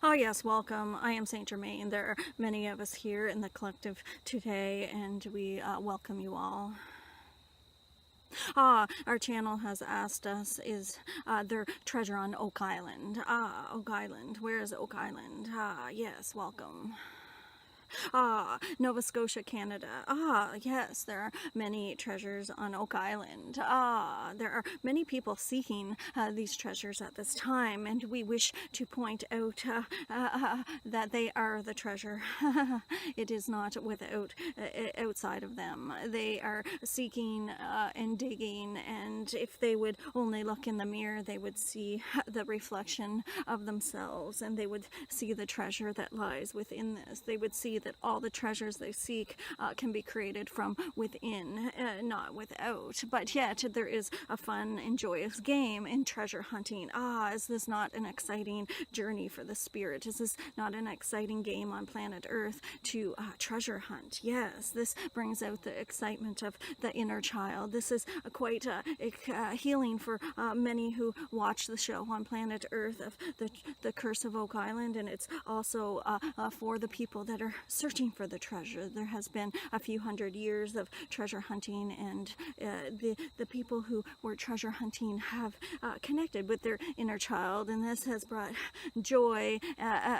Oh yes, welcome. I am St.Germain. There are many of us here in the collective today, and we welcome you all. Our channel has asked us, is there treasure on Oak Island? Oak Island. Where is Oak Island? Yes, welcome. Nova Scotia, Canada. Yes, there are many treasures on Oak Island. There are many people seeking these treasures at this time, and we wish to point out that they are the treasure. It is not without, outside of them. They are seeking and digging, and if they would only look in the mirror, they would see the reflection of themselves, and they would see the treasure that lies within this. They would see that all the treasures they seek can be created from within, not without. But yet there is a fun and joyous game in treasure hunting. Is this not an exciting journey for the spirit? Is this not an exciting game on planet Earth to treasure hunt? Yes, this brings out the excitement of the inner child. This is quite healing for many who watch the show on planet Earth of the Curse of Oak Island, and it's also for the people that are searching for the treasure. There has been a few hundred years of treasure hunting, and the people who were treasure hunting have connected with their inner child, and this has brought joy,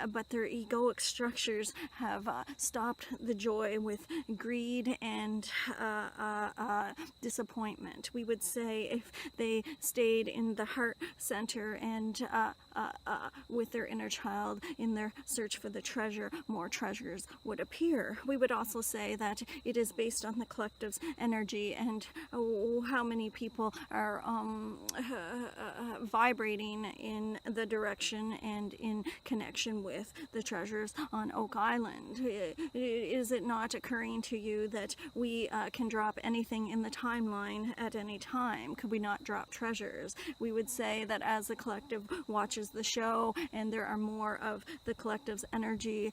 but their egoic structures have stopped the joy with greed and disappointment. We would say if they stayed in the heart center and with their inner child in their search for the treasure, more treasures would appear. We would also say that it is based on the collective's energy and how many people are vibrating in the direction and in connection with the treasures on Oak Island. Is it not occurring to you that we can drop anything in the timeline at any time? Could we not drop treasures? We would say that as the collective watches the show and there are more of the collective's energy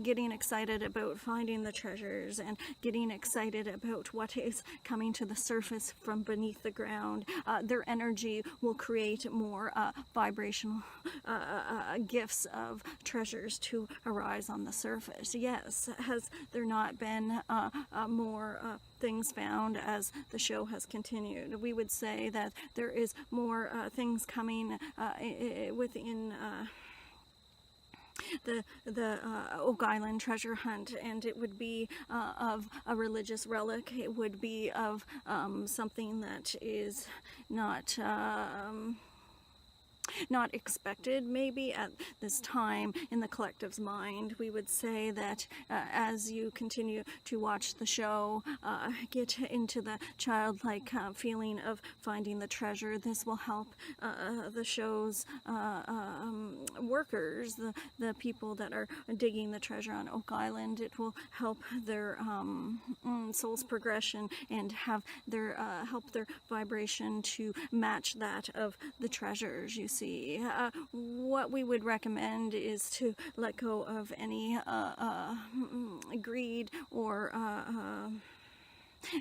getting excited about finding the treasures and getting excited about what is coming to the surface from beneath the ground, their energy will create more vibrational gifts of treasures to arise on the surface. Yes, has there not been more things found as the show has continued? We would say that there is more things coming within the Oak Island treasure hunt, and it would be of a religious relic. It would be of something that is not expected maybe at this time in the collective's mind. We would say that as you continue to watch the show, get into the childlike feeling of finding the treasure. This will help the show's workers, the people that are digging the treasure on Oak Island. It will help their soul's progression and have their help their vibration to match that of the treasures. You see, what we would recommend is to let go of any greed or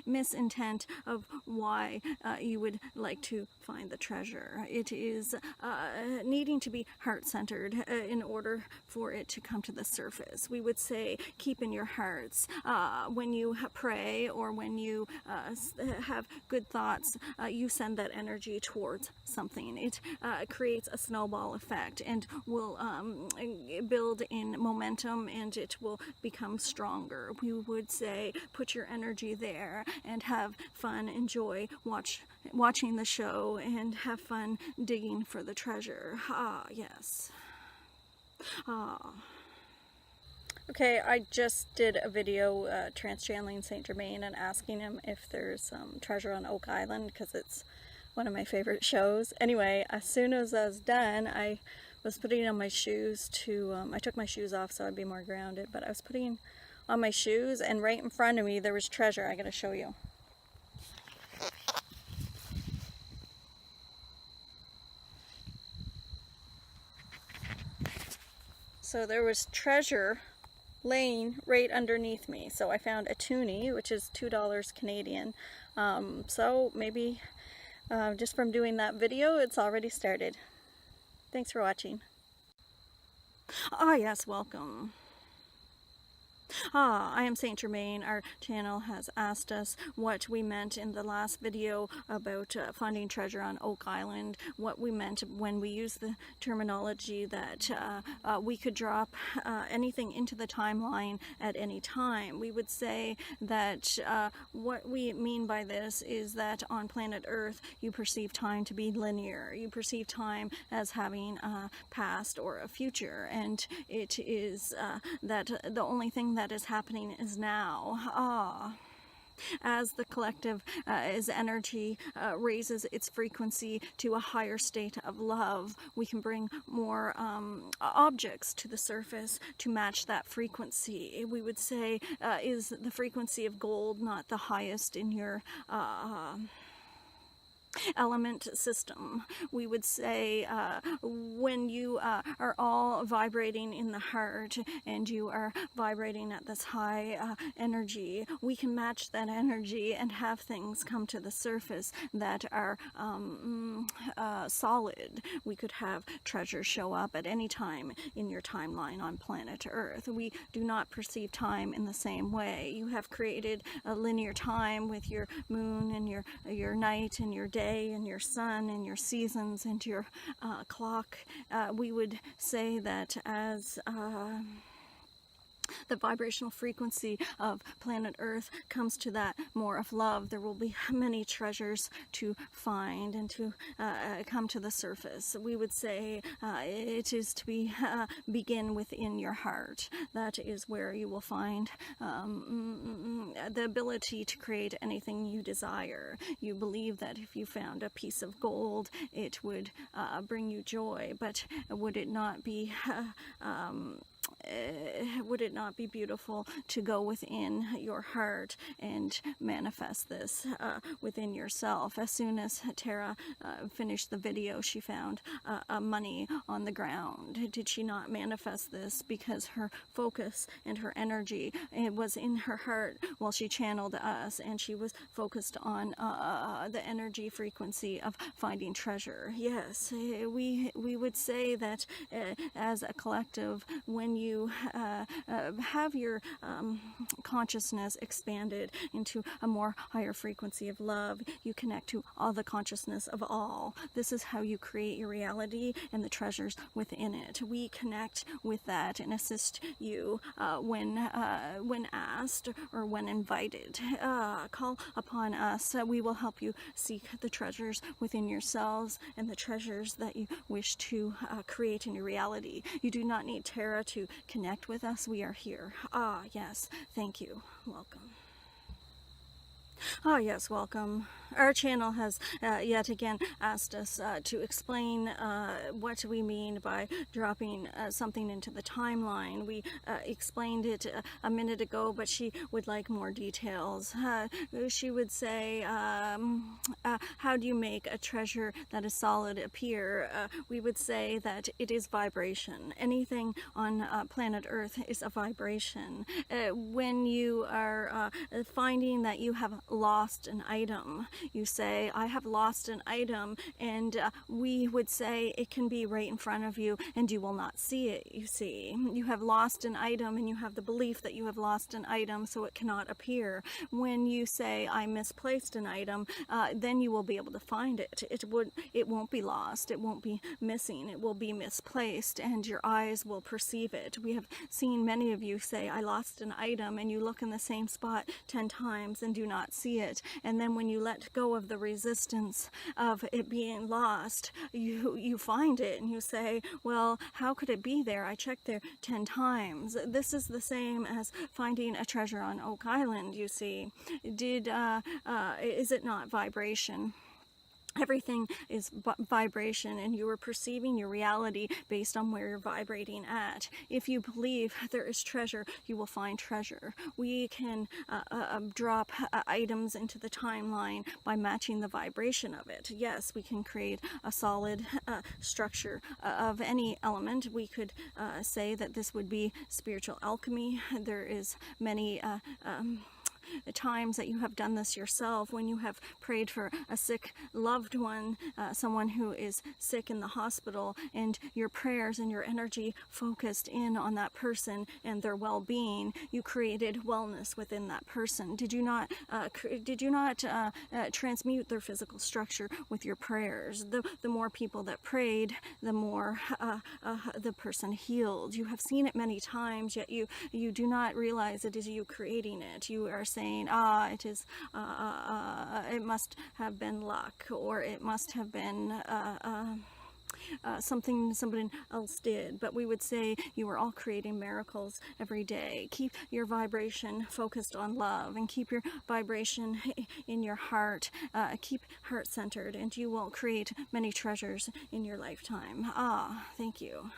misintent of why you would like to find the treasure. It is needing to be heart-centered in order for it to come to the surface. We would say keep in your hearts. When you pray or when you have good thoughts, you send that energy towards something. It creates a snowball effect and will build in momentum, and it will become stronger. We would say put your energy there and have fun, enjoy watching the show, and have fun digging for the treasure. Yes. Okay, I just did a video trance channeling St.Germain and asking him if there's treasure on Oak Island, because it's one of my favorite shows. Anyway, as soon as I was done, I was putting on my shoes to, I took my shoes off so I'd be more grounded, but I was putting on my shoes, and right in front of me there was treasure. I gotta show you. So there was treasure laying right underneath me. So I found a toonie, which is $2 Canadian. So maybe just from doing that video, it's already started. Thanks for watching. Ah, yes, welcome. I am St.Germain. Our channel has asked us what we meant in the last video about finding treasure on Oak Island, what we meant when we used the terminology that we could drop anything into the timeline at any time. We would say that what we mean by this is that on planet Earth you perceive time to be linear. You perceive time as having a past or a future, and it is that the only thing that is happening is now. As the collective, as energy raises its frequency to a higher state of love, we can bring more objects to the surface to match that frequency. We would say, is the frequency of gold not the highest in your element system? We would say when you are all vibrating in the heart and you are vibrating at this high energy, we can match that energy and have things come to the surface that are solid. We could have treasure show up at any time in your timeline on planet Earth. We do not perceive time in the same way. You have created a linear time with your moon and your night and your day and your sun and your seasons and your clock. We would say that as the vibrational frequency of planet Earth comes to that more of love, there will be many treasures to find and to come to the surface. We would say it is to be begin within your heart. That is where you will find the ability to create anything you desire. You believe that if you found a piece of gold, it would bring you joy, but would it not be beautiful to go within your heart and manifest this within yourself? As soon as Tara finished the video, she found money on the ground. Did she not manifest this because her focus and her energy, it was in her heart while she channeled us, and she was focused on the energy frequency of finding treasure? Yes, we would say that as a collective, when you have your consciousness expanded into a more higher frequency of love, you connect to all the consciousness of all. This is how you create your reality and the treasures within it. We connect with that and assist you when asked or when invited. Call upon us. We will help you seek the treasures within yourselves and the treasures that you wish to create in your reality. You do not need Tara to connect with us. We are here. Yes, thank you. Welcome. Yes, welcome. Our channel has yet again asked us to explain what we mean by dropping something into the timeline. We explained it a minute ago, but she would like more details. She would say, how do you make a treasure that is solid appear? We would say that it is vibration. Anything on planet Earth is a vibration. When you are finding that you have lost an item, you say, I have lost an item, and we would say it can be right in front of you and you will not see it. You see, you have lost an item and you have the belief that you have lost an item, so it cannot appear. When you say, I misplaced an item, then you will be able to find it. It won't be lost, it won't be missing, it will be misplaced, and your eyes will perceive it. We have seen many of you say, I lost an item, and you look in the same spot 10 times and do not see it, and then when you let go of the resistance of it being lost, you find it and you say, well, how could it be there? I checked there 10 times. This is the same as finding a treasure on Oak Island, you see. Is it not vibration? Everything is vibration, and you are perceiving your reality based on where you're vibrating at. If you believe there is treasure, you will find treasure. We can drop items into the timeline by matching the vibration of it. Yes, we can create a solid structure of any element. We could say that this would be spiritual alchemy. There is many times that you have done this yourself, when you have prayed for a sick loved one, someone who is sick in the hospital, and your prayers and your energy focused in on that person and their well-being, you created wellness within that person. Did you not transmute their physical structure with your prayers? The more people that prayed, the more the person healed. You have seen it many times, yet you do not realize it is you creating it. You are saying, it is, it must have been luck, or it must have been something somebody else did. But we would say you are all creating miracles every day. Keep your vibration focused on love, and keep your vibration in your heart. Keep heart centered, and you will create many treasures in your lifetime. Thank you.